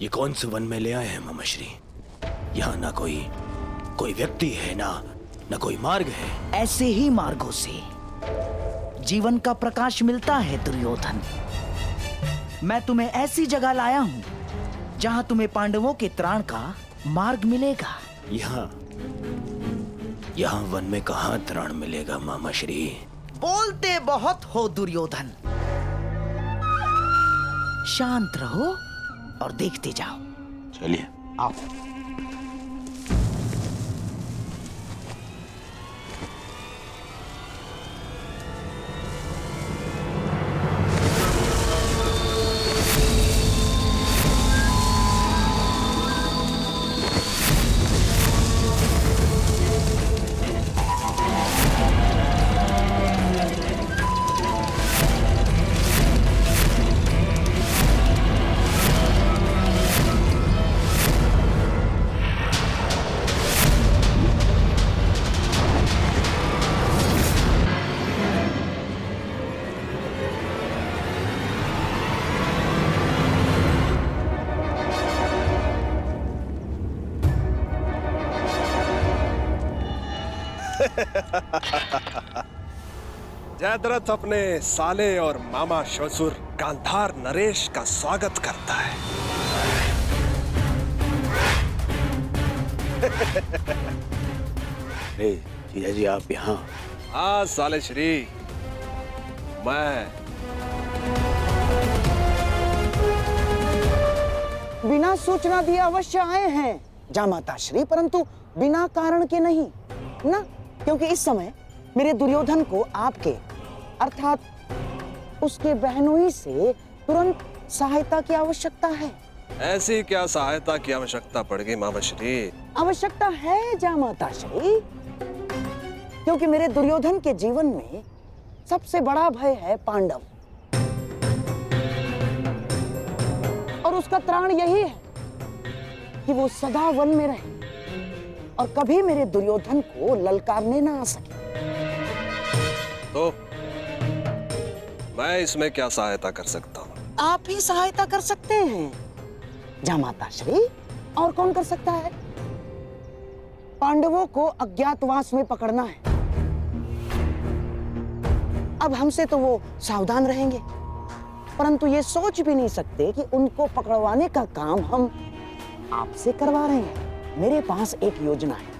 ये कौन से वन में ले आए हैं मामाश्री? यहाँ ना कोई व्यक्ति है, ना कोई मार्ग है। ऐसे ही मार्गों से जीवन का प्रकाश मिलता है दुर्योधन। मैं तुम्हें ऐसी जगह लाया हूँ जहाँ तुम्हें पांडवों के त्राण का मार्ग मिलेगा। यहाँ वन में कहाँ त्राण मिलेगा मामाश्री? बोलते बहुत हो दुर्योधन, शांत रहो और देखते जाओ। चलिए आओ। जयद्रथ अपने साले और मामा ससुर गांधार नरेश का स्वागत करता है। जीजा जी आप यहाँ? हाँ साले श्री, मैं बिना सूचना दिए अवश्य आए हैं जामाता श्री, परंतु बिना कारण के नहीं ना, क्योंकि इस समय मेरे दुर्योधन को आपके अर्थात उसके बहनोई से तुरंत सहायता की आवश्यकता है। ऐसी क्या सहायता की आवश्यकता पड़ेगी मामा श्री? आवश्यकता है जामाता श्री, क्योंकि मेरे दुर्योधन के जीवन में सबसे बड़ा भय है पांडव, और उसका त्राण यही है कि वो सदा वन में रहे और कभी मेरे दुर्योधन को ललकारने ना आ सके। तो मैं इसमें क्या सहायता कर सकता हूँ? आप ही सहायता कर सकते हैं जामाता श्री, और कौन कर सकता है? पांडवों को अज्ञातवास में पकड़ना है। अब हमसे तो वो सावधान रहेंगे, परंतु ये सोच भी नहीं सकते कि उनको पकड़वाने का काम हम आपसे करवा रहे हैं। मेरे पास एक योजना है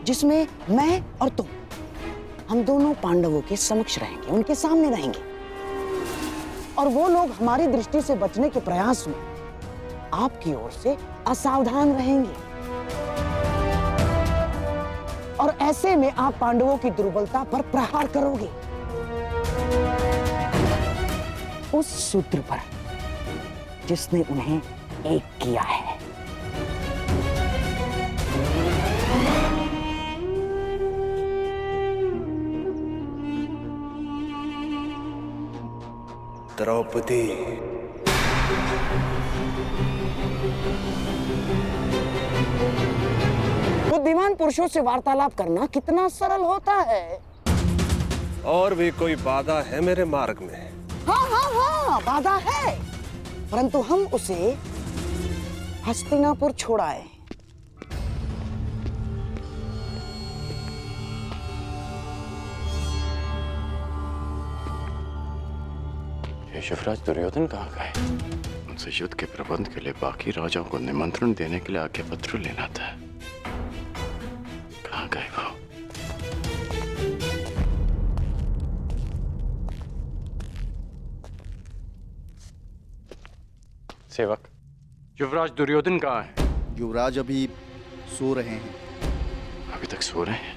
जिसमें मैं और तुम, हम दोनों पांडवों के समक्ष रहेंगे, उनके सामने रहेंगे, और वो लोग हमारी दृष्टि से बचने के प्रयास में आपकी ओर से असावधान रहेंगे, और ऐसे में आप पांडवों की दुर्बलता पर प्रहार करोगे, उस सूत्र पर जिसने उन्हें एक किया है। द्रौपदी, बुद्धिमान पुरुषों से वार्तालाप करना कितना सरल होता है। और भी कोई बाधा है मेरे मार्ग में? हाँ हाँ हाँ, बाधा है, परंतु हम उसे हस्तिनापुर छोड़ाए। शिवराज दुर्योधन कहाँ गए? उनसे युद्ध के प्रबंध के लिए बाकी राजाओं को निमंत्रण देने के लिए आज्ञा पत्र लेना था। कहाँ गए वो? सेवक, युवराज दुर्योधन कहाँ है? युवराज अभी सो रहे हैं। अभी तक सो रहे हैं?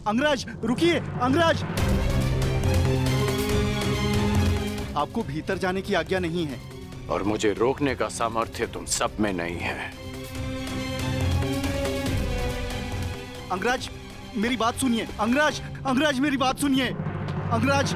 अंगराज रुकिए, अंगराज! आपको भीतर जाने की आज्ञा नहीं है। और मुझे रोकने का सामर्थ्य तुम सब में नहीं है। अंगराज मेरी बात सुनिए, अंगराज, अंगराज मेरी बात सुनिए, अंगराज!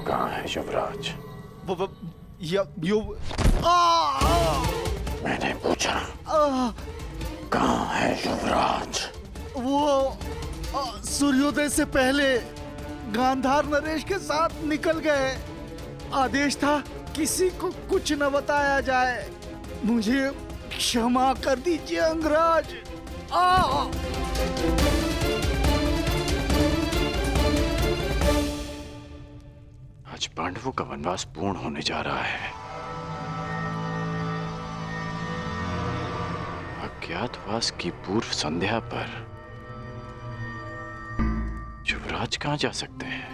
कहाँ है युवराज? मैंने पूछा कहाँ है युवराज? वो सूर्योदय से पहले गांधार नरेश के साथ निकल गए। आदेश था किसी को कुछ न बताया जाए। मुझे क्षमा कर दीजिए अंगराज। आज पांडवों का वनवास पूर्ण होने जा रहा है। अज्ञातवास की पूर्व संध्या पर युवराज कहाँ जा सकते हैं?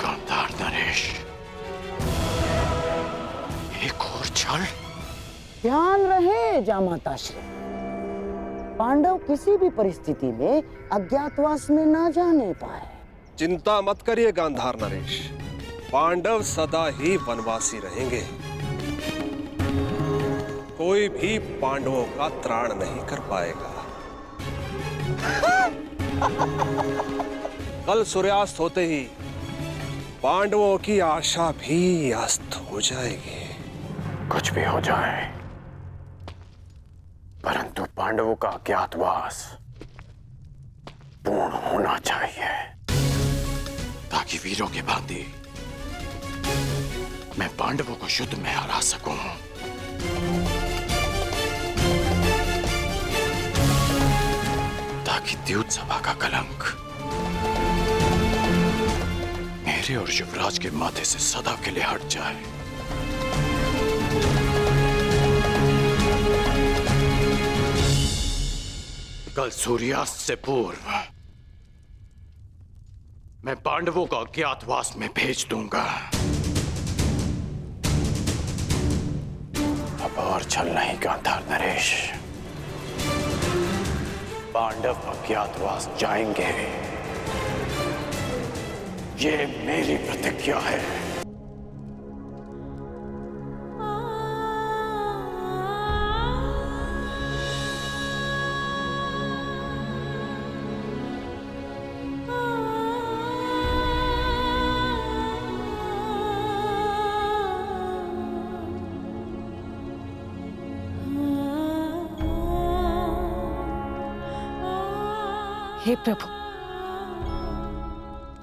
गांधार नरेश, एक और छल। ध्यान रहे जामाताश्री, पांडव किसी भी परिस्थिति में अज्ञातवास में ना जाने पाए। चिंता मत करिए गांधार नरेश, पांडव सदा ही वनवासी रहेंगे। कोई भी पांडवों का त्राण नहीं कर पाएगा। कल सूर्यास्त होते ही पांडवों की आशा भी अस्त हो जाएगी। कुछ भी हो जाए, परंतु पांडवों का अज्ञातवास पूर्ण होना चाहिए, ताकि वीरों के भांति मैं पांडवों को युद्ध में हरा सकूं। ताकि द्यूत सभा का कलंक मेरे और युवराज के माथे से सदा के लिए हट जाए। कल सूर्यास्त से पूर्व मैं पांडवों को अज्ञातवास में भेज दूंगा। अब और छल नहीं गांधार नरेश, पांडव अज्ञातवास जाएंगे, ये मेरी प्रतिज्ञा है। हे प्रभु,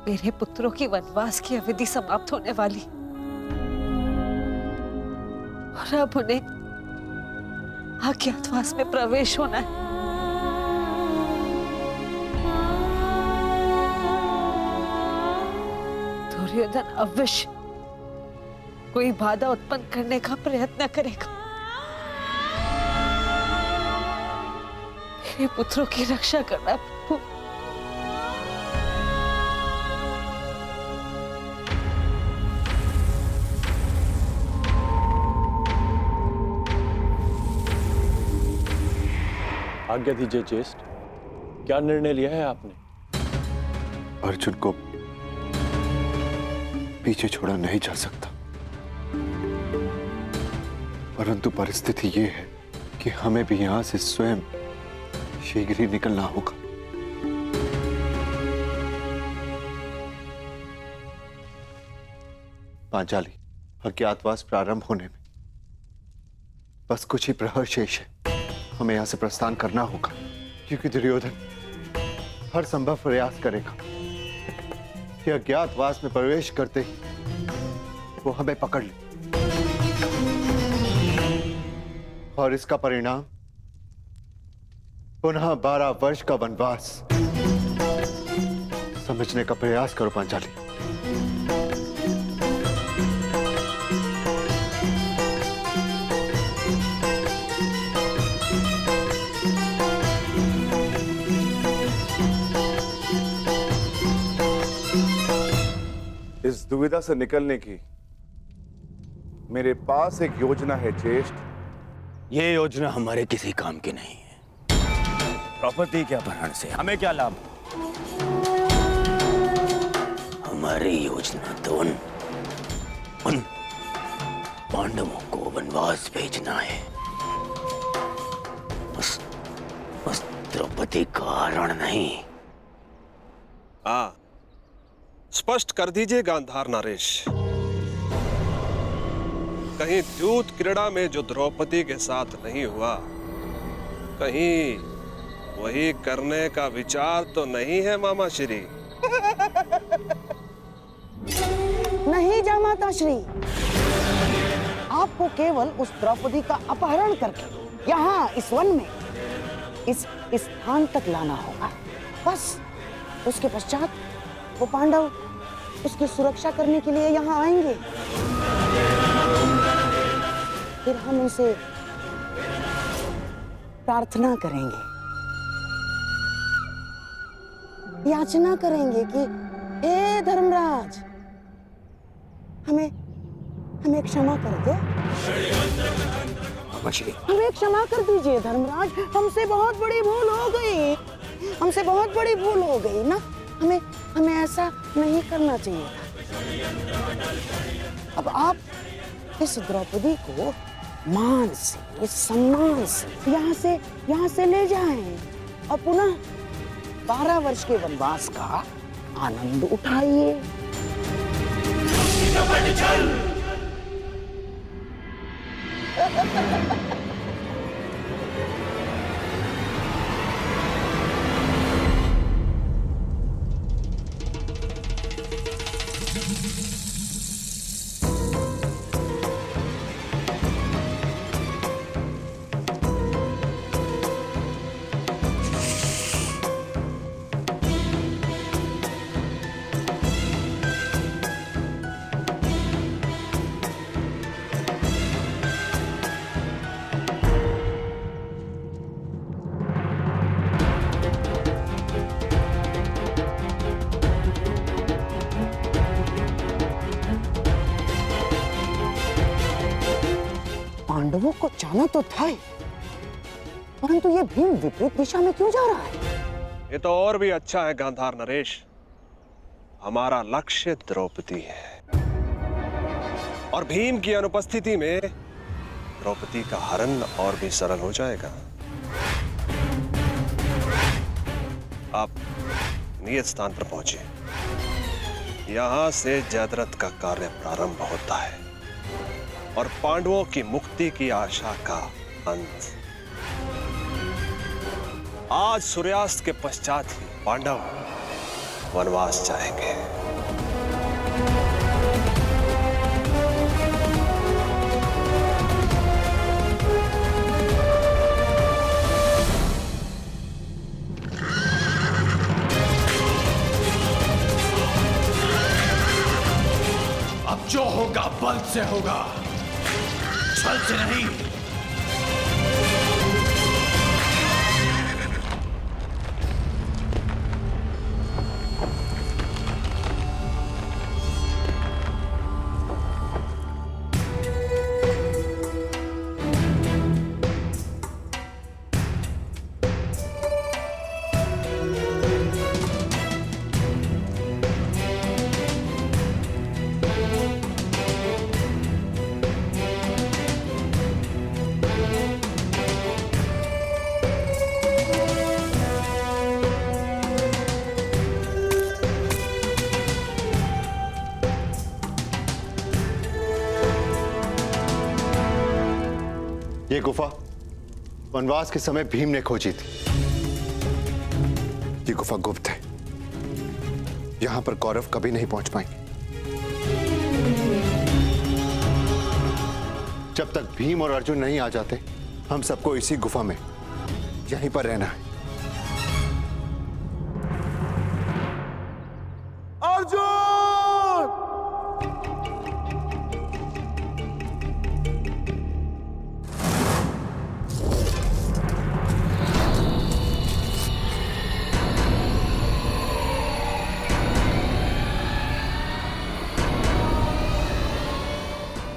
मेरे पुत्रों की वनवास की अवधि समाप्त होने वाली और अब उन्हें अज्ञातवास में प्रवेश होना है। दुर्योधन अवश्य कोई बाधा उत्पन्न करने का प्रयत्न करेगा। मेरे पुत्रों की रक्षा करना प्रभु। आज्ञा दीजिए ज्येष्ठ, क्या निर्णय लिया है आपने? अर्जुन को पीछे छोड़ा नहीं जा सकता, परंतु परिस्थिति ये है कि हमें भी यहां से स्वयं शीघ्र ही निकलना होगा। पांचाली, अज्ञातवास प्रारंभ होने में बस कुछ ही प्रहर शेष है। हमें यहां से प्रस्थान करना होगा, क्योंकि दुर्योधन हर संभव प्रयास करेगा कि अज्ञातवास में प्रवेश करते ही वो हमें पकड़ ले, और इसका परिणाम पुनः 12 वर्ष का वनवास। समझने का प्रयास करो पांचाली। इस दुविधा से निकलने की मेरे पास एक योजना है ज्येष्ठ। ये योजना हमारे किसी काम की नहीं है। प्रॉपर्टी के अपहरण से हमें क्या लाभ? हमारी योजना तो उन पांडवों को वनवास भेजना है। उस द्रौपदी का रण नहीं। स्पष्ट कर दीजिए गांधार नरेश, कहीं द्यूत क्रीड़ा में जो द्रौपदी के साथ नहीं हुआ, कहीं वही करने का विचार तो नहीं है मामा श्री? नहीं जामाता श्री, आपको केवल उस द्रौपदी का अपहरण करके यहाँ इस वन में इस स्थान तक लाना होगा, बस। उसके पश्चात वो पांडव उसकी सुरक्षा करने के लिए यहाँ आएंगे। फिर हम उनसे प्रार्थना करेंगे, याचना करेंगे कि हे धर्मराज, हमें क्षमा कर दो। हमें क्षमा कर दीजिए धर्मराज, हमसे बहुत बड़ी भूल हो गई, हमसे बहुत बड़ी भूल हो गई ना। हमें ऐसा नहीं करना चाहिए था। अब आप इस द्रौपदी को मान से, सम्मान से यहाँ से ले जाएं और पुनः 12 वर्ष के वनवास का आनंद उठाइए। पांडवों को जाना तो था ही, परंतु ये भीम विपरीत दिशा में क्यों जा रहा है? ये तो और भी अच्छा है गांधार नरेश, हमारा लक्ष्य द्रौपदी है और भीम की अनुपस्थिति में द्रौपदी का हरण और भी सरल हो जाएगा। आप नियत स्थान पर पहुंचे, यहां से जयद्रथ का कार्य प्रारंभ होता है और पांडवों की मुक्ति की आशा का अंत। आज सूर्यास्त के पश्चात ही पांडव वनवास जाएंगे। अब जो होगा बल से होगा, छल से नहीं। ये गुफा वनवास के समय भीम ने खोजी थी। ये गुफा गुप्त है, यहां पर कौरव कभी नहीं पहुंच पाएंगे। जब तक भीम और अर्जुन नहीं आ जाते, हम सबको इसी गुफा में यहीं पर रहना है।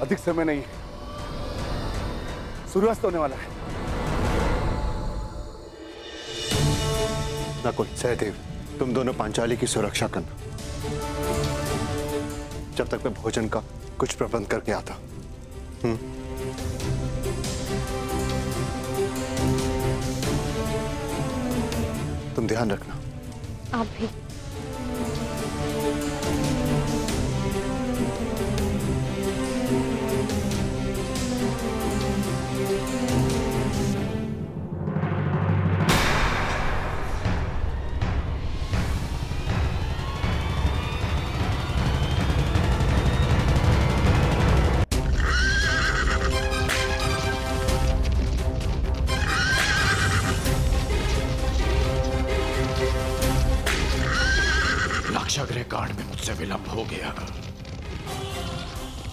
अधिक समय नहीं है, सूर्यास्त होने वाला है। नकुल, सहदेव, तुम दोनों पांचाली की सुरक्षा करना। जब तक मैं भोजन का कुछ प्रबंध करके आता। तुम ध्यान रखना। आप भी। लाक्षागृह कांड में मुझसे विलंब हो गया।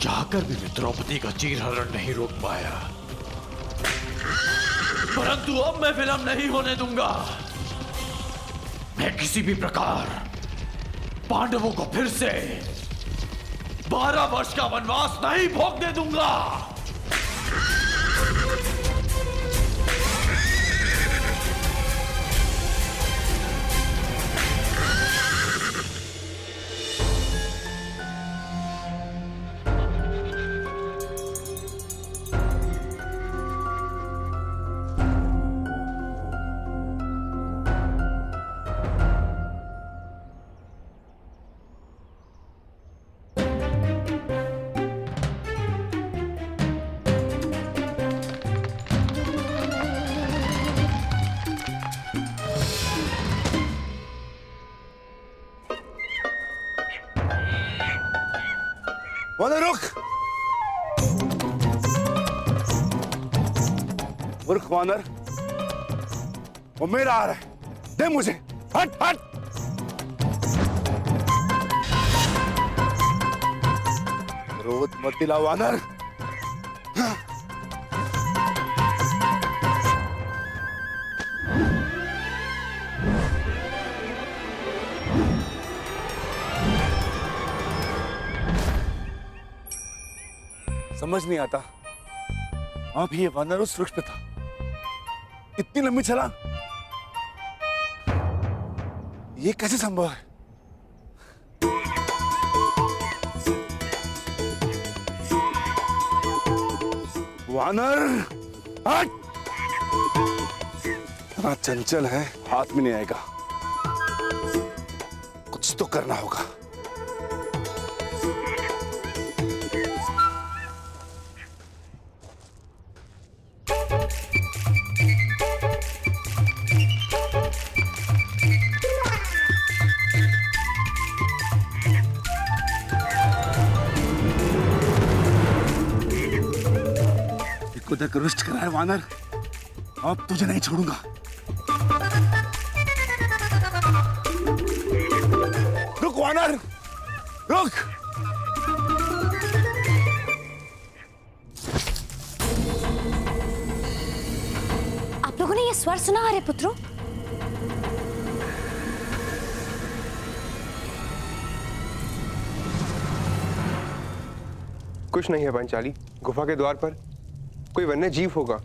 चाहकर भी मैं द्रौपदी का चीरहरण नहीं रोक पाया, परंतु अब मैं विलंब नहीं होने दूंगा। मैं किसी भी प्रकार पांडवों को फिर से 12 वर्ष का वनवास नहीं भोगने दूंगा। वानर रुक! मूर्ख वानर, वो मेरा आ रहा है, दे मुझे। हट हट! क्रोध मत दिला वानर। समझ नहीं आता, अभी ये वानर उस वृक्ष पे था, इतनी लंबी छलांग, ये कैसे संभव है? वानर हट! इतना चंचल है, हाथ में नहीं आएगा। कुछ तो करना होगा। तक रुष्ट करा है वानर, अब तुझे नहीं छोड़ूंगा। रुक वानर, रुक! आप लोगों ने ये स्वर सुना अरे पुत्रों? कुछ नहीं है पांचाली, गुफा के द्वार पर कोई वन्य जीव होगा।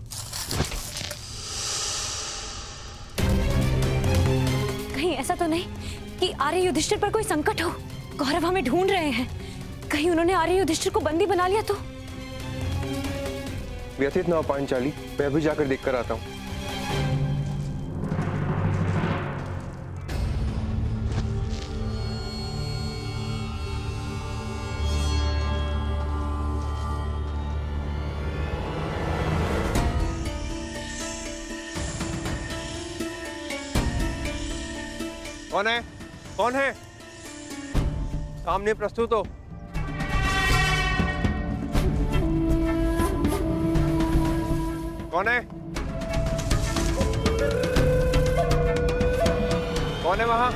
कहीं ऐसा तो नहीं कि आर्य युधिष्ठिर पर कोई संकट हो? कौरव हमें ढूंढ रहे हैं, कहीं उन्होंने आर्य युधिष्ठिर को बंदी बना लिया तो? व्यथित ना हो पांचाली, मैं अभी जाकर देखकर आता हूँ। कौन है? कौन है? सामने प्रस्तुत हो। कौन है? कौन है वहां?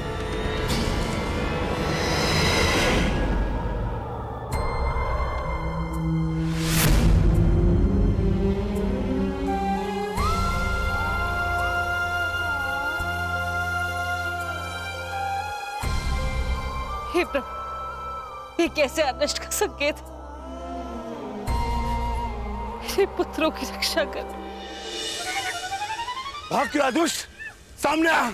हे प्रभु, ये कैसे अनिष्ट का संकेत है? मेरे पुत्रों की रक्षा कर। भाग क्यों दुष्ट, सामने आ!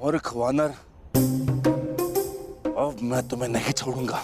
मूर्ख वानर, अब मैं तुम्हें नहीं छोड़ूंगा।